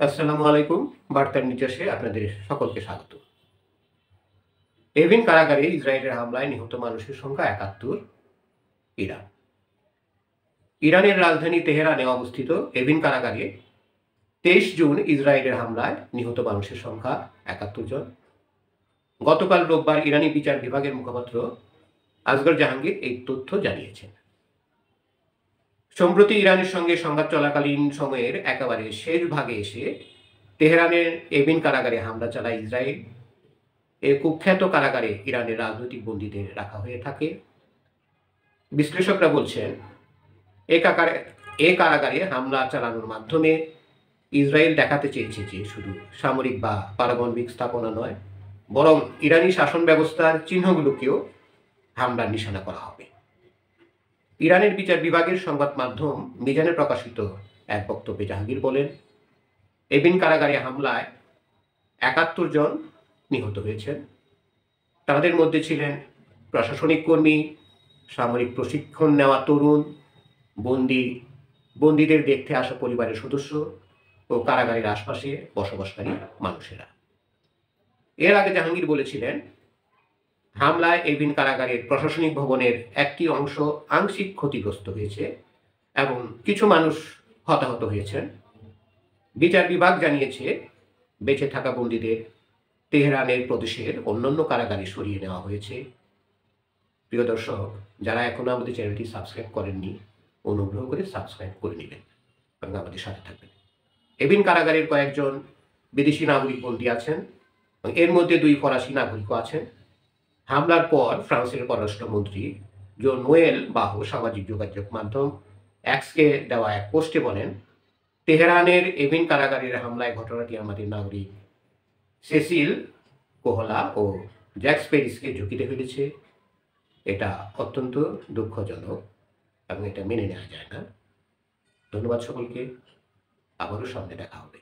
আসসালামু আলাইকুম। বার্তার নির্যাসে আপনাদের সকলকে স্বাগত। এভিন কারাগারে ইসরায়েলের হামলায় নিহত মানুষের সংখ্যা ৭১। ইরান ইরানের রাজধানী তেহরানে অবস্থিত এভিন কারাগারে ২৩ জুন ইসরায়েলের হামলায় নিহত মানুষের সংখ্যা ৭১ জন। গতকাল রোববার ইরানি বিচার বিভাগের মুখপাত্র আসগর জাহাঙ্গীর এই তথ্য জানিয়েছেন। সম্প্রতি ইরানের সঙ্গে সংঘাত চলাকালীন সময়ের একেবারে শেষ ভাগে এসে তেহরানের এভিন কারাগারে হামলা চালায় ইসরায়েল। এই কুখ্যাত কারাগারে ইরানের রাজনৈতিক বন্দীদের রাখা হয়ে থাকে। বিশ্লেষকরা বলছেন, এ কারাগারে হামলা চালানোর মাধ্যমে ইসরায়েল দেখাতে চেয়েছে যে শুধু সামরিক বা পারমাণবিক স্থাপনা নয়, বরং ইরানি শাসন ব্যবস্থার চিহ্নগুলোকেও হামলার নিশানা করা হবে। ইরানের বিচার বিভাগের সংবাদ মাধ্যম মিজানে প্রকাশিত এক বক্তব্যে জাহাঙ্গীর বলেন, এভিন কারাগারে হামলায় ৭১ জন নিহত হয়েছেন। তাদের মধ্যে ছিলেন প্রশাসনিক কর্মী, সামরিক প্রশিক্ষণ নেওয়া তরুণ, বন্দীদের দেখতে আসা পরিবারের সদস্য ও কারাগারের আশপাশে বসবাসকারী মানুষেরা। এর আগে জাহাঙ্গীর বলেছিলেন, হামলায় এভিন কারাগারের প্রশাসনিক ভবনের একটি অংশ আংশিক ক্ষতিগ্রস্ত হয়েছে এবং কিছু মানুষ হতাহত হয়েছেন। বিচার বিভাগ জানিয়েছে, বেঁচে থাকা বন্দীদের তেহরানের প্রদেশের অন্যান্য কারাগারে সরিয়ে নেওয়া হয়েছে। প্রিয় দর্শক, যারা এখনো আমাদের চ্যানেলটি সাবস্ক্রাইব করেননি, অনুগ্রহ করে সাবস্ক্রাইব করে নেবেন এবং আমাদের সাথে থাকবেন। এভিন কারাগারের কয়েকজন বিদেশি নাগরিক বন্দী আছেন এবং এর মধ্যে 2 ফরাসি নাগরিকও আছেন। হামলার পর ফ্রান্সের পররাষ্ট্রমন্ত্রী জো নোয়েল বাহো সামাজিক যোগাযোগ মাধ্যম এক্সকে দেওয়া এক পোস্টে বলেন, তেহরানের এভিন কারাগারের হামলায় ঘটনাটি আমাদের নাগরিক সেসিল কোহলা ও জ্যাক্স পেরিসকে ঝুঁকিতে ফেলেছে। এটা অত্যন্ত দুঃখজনক এবং এটা মেনে নেওয়া যায় না। ধন্যবাদ সকলকে। আবারও সামনে দেখা হবে।